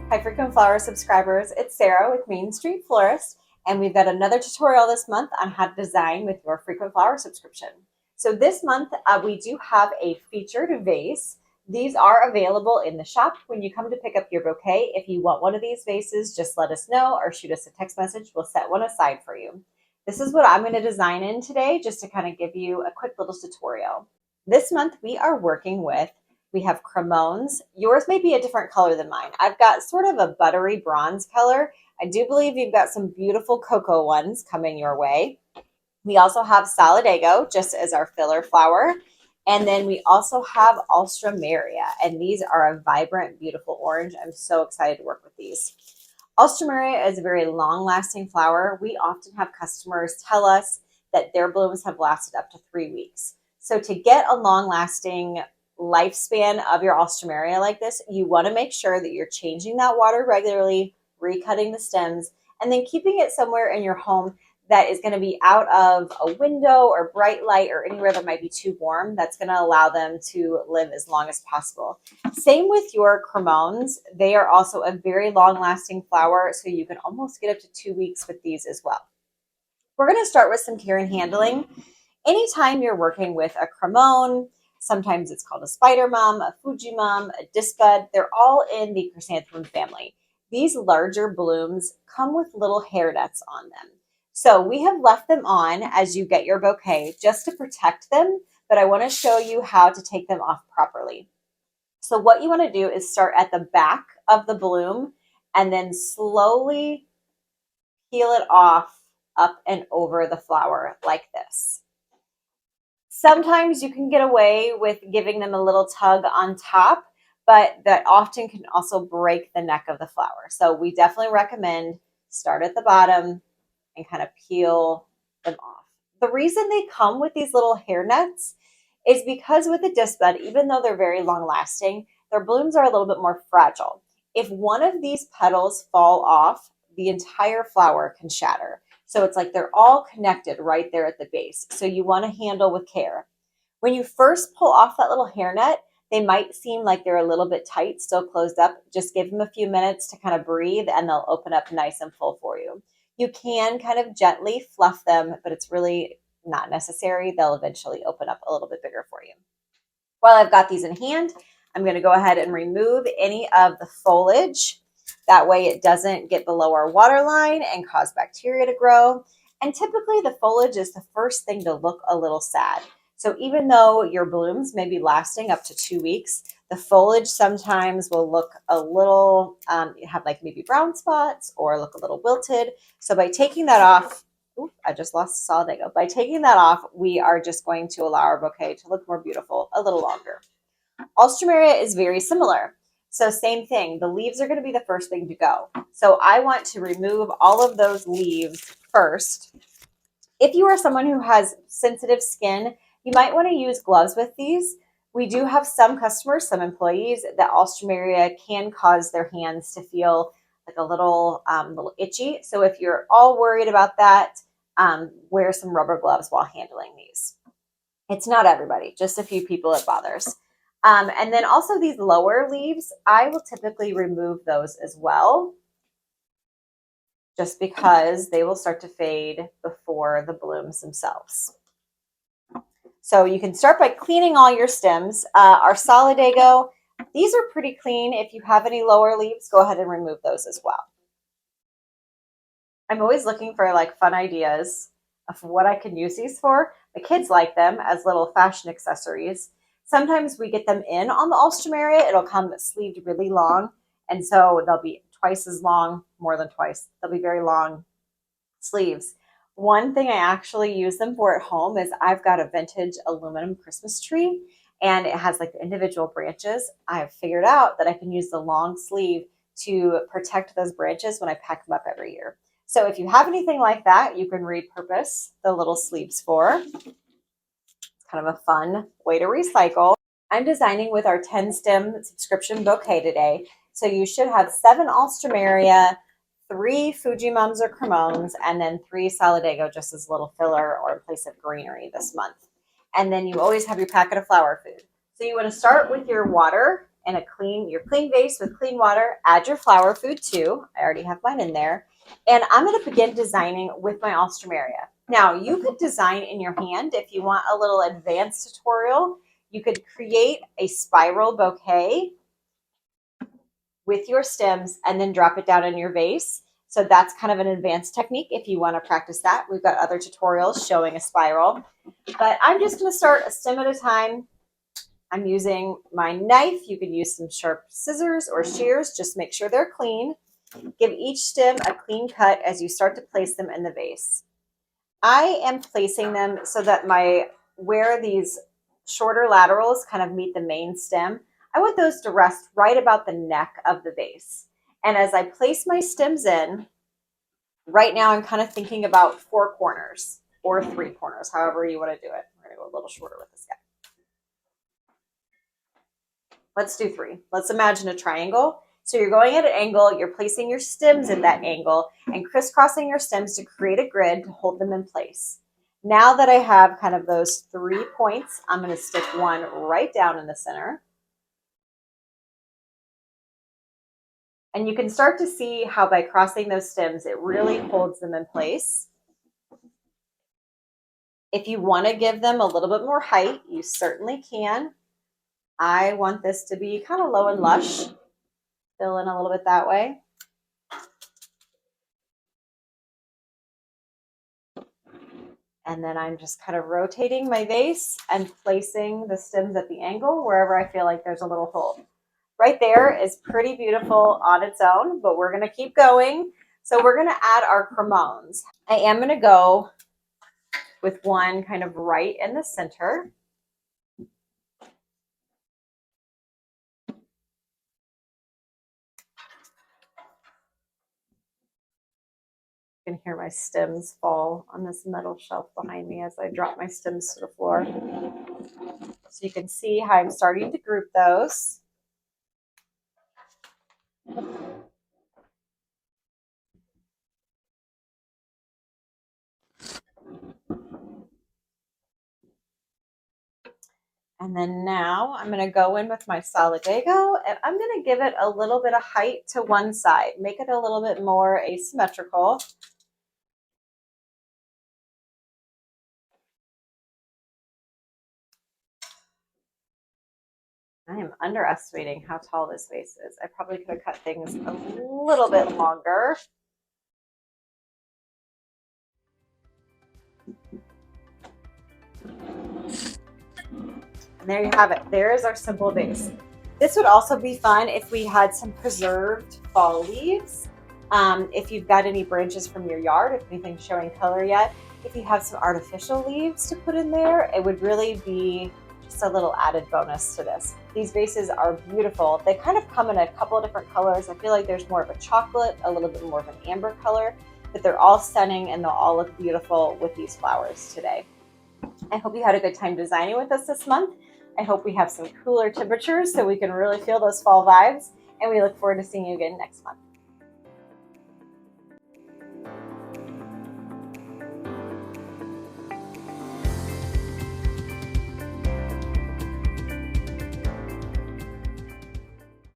Hi Frequent Flower subscribers, it's Sarah with Main Street Florist, and we've got another tutorial this month on how to design with your Frequent Flower subscription. So this month we do have a featured vase. These are available in the shop when you come to pick up your bouquet. If you want one of these vases, just let us know or shoot us a text message. We'll set one aside for you. This is what I'm going to design in today, just to kind of give you a quick little tutorial. This month we are working with we have Cremones. Yours may be a different color than mine. I've got sort of a buttery bronze color. I do believe you've got some beautiful cocoa ones coming your way. We also have Solidago, just as our filler flower. And then we also have Alstroemeria, and these are a vibrant, beautiful orange. I'm so excited to work with these. Alstroemeria is a very long-lasting flower. We often have customers tell us that their blooms have lasted up to 3 weeks. So to get a long-lasting lifespan of your Alstroemeria like this, you want to make sure that you're changing that water regularly, recutting the stems, and then keeping it somewhere in your home that is going to be out of a window or bright light or anywhere that might be too warm. That's going to allow them to live as long as possible. Same with your Cremones. They are also a very long-lasting flower, so you can almost get up to 2 weeks with these as well. We're going to start with some care and handling. Anytime you're working with a Cremone, sometimes it's called a spider mum, a Fuji mum, a disbud. They're all in the chrysanthemum family. These larger blooms come with little hair nets on them. So we have left them on as you get your bouquet just to protect them, but I want to show you how to take them off properly. So what you want to do is start at the back of the bloom and then slowly peel it off up and over the flower like this. Sometimes you can get away with giving them a little tug on top, but that often can also break the neck of the flower. So we definitely recommend start at the bottom and kind of peel them off. The reason they come with these little hair nets is because with the disbud, even though they're very long lasting, their blooms are a little bit more fragile. If one of these petals fall off, the entire flower can shatter. So it's like they're all connected right there at the base. So you want to handle with care. When you first pull off that little hairnet, they might seem like they're a little bit tight, still closed up. Just give them a few minutes to kind of breathe and they'll open up nice and full for you. You can kind of gently fluff them, but it's really not necessary. They'll eventually open up a little bit bigger for you. While I've got these in hand, I'm going to go ahead and remove any of the foliage. That way it doesn't get below our water line and cause bacteria to grow. And typically the foliage is the first thing to look a little sad. So even though your blooms may be lasting up to 2 weeks, the foliage sometimes will look a little, have like maybe brown spots or look a little wilted. So by taking that off, I just lost the Solidago. By taking that off, we are just going to allow our bouquet to look more beautiful a little longer. Alstroemeria is very similar. So same thing, the leaves are going to be the first thing to go. So I want to remove all of those leaves first. If you are someone who has sensitive skin, you might want to use gloves with these. We do have some customers, some employees, that Alstroemeria can cause their hands to feel like a little itchy. So if you're all worried about that, wear some rubber gloves while handling these. It's not everybody, just a few people it bothers. And then also these lower leaves, I will typically remove those as well, just because they will start to fade before the blooms themselves. So you can start by cleaning all your stems. Our Solidago, these are pretty clean. If you have any lower leaves, go ahead and remove those as well. I'm always looking for like fun ideas of what I can use these for. The kids like them as little fashion accessories. Sometimes we get them in on the Alstroemeria. It'll come sleeved really long. And so they'll be twice as long, more than twice. They'll be very long sleeves. One thing I actually use them for at home is I've got a vintage aluminum Christmas tree and it has like the individual branches. I've figured out that I can use the long sleeve to protect those branches when I pack them up every year. So if you have anything like that, you can repurpose the little sleeves for. Kind of a fun way to recycle. I'm designing with our 10 stem subscription bouquet today. So you should have 7 Alstroemeria, 3 Fuji mums or Cremones, and then 3 Solidago just as a little filler or a place of greenery this month. And then you always have your packet of flower food. So you want to start with your water in your clean vase with clean water. Add your flower food too. I already have mine in there. And I'm going to begin designing with my Alstroemeria. Now, you could design in your hand if you want a little advanced tutorial. You could create a spiral bouquet with your stems and then drop it down in your vase. So that's kind of an advanced technique if you want to practice that. We've got other tutorials showing a spiral. But I'm just going to start a stem at a time. I'm using my knife. You could use some sharp scissors or shears. Just make sure they're clean. Give each stem a clean cut as you start to place them in the vase. I am placing them so that where these shorter laterals kind of meet the main stem, I want those to rest right about the neck of the vase. And as I place my stems in, right now I'm kind of thinking about 4 corners or 3 corners, however you want to do it. We're going to go a little shorter with this guy. Let's do 3. Let's imagine a triangle. So you're going at an angle, you're placing your stems at that angle and crisscrossing your stems to create a grid to hold them in place. Now that I have kind of those 3 points, I'm going to stick one right down in the center. And you can start to see how by crossing those stems, it really holds them in place. If you want to give them a little bit more height, you certainly can. I want this to be kind of low and lush. Fill in a little bit that way. And then I'm just kind of rotating my vase and placing the stems at the angle wherever I feel like there's a little hole. Right there is pretty beautiful on its own, but we're going to keep going. So we're going to add our Cremones. I am going to go with one kind of right in the center. You can hear my stems fall on this metal shelf behind me as I drop my stems to the floor. So you can see how I'm starting to group those. And then now I'm going to go in with my Solidago and I'm going to give it a little bit of height to one side, make it a little bit more asymmetrical. I am underestimating how tall this vase is. I probably could have cut things a little bit longer. And there you have it. There is our simple vase. This would also be fun if we had some preserved fall leaves. If you've got any branches from your yard, if anything's showing color yet, if you have some artificial leaves to put in there, it would really be just a little added bonus to this. These vases are beautiful. They kind of come in a couple of different colors. I feel like there's more of a chocolate, a little bit more of an amber color, but they're all stunning and they'll all look beautiful with these flowers today. I hope you had a good time designing with us this month. I hope we have some cooler temperatures so we can really feel those fall vibes, and we look forward to seeing you again next month.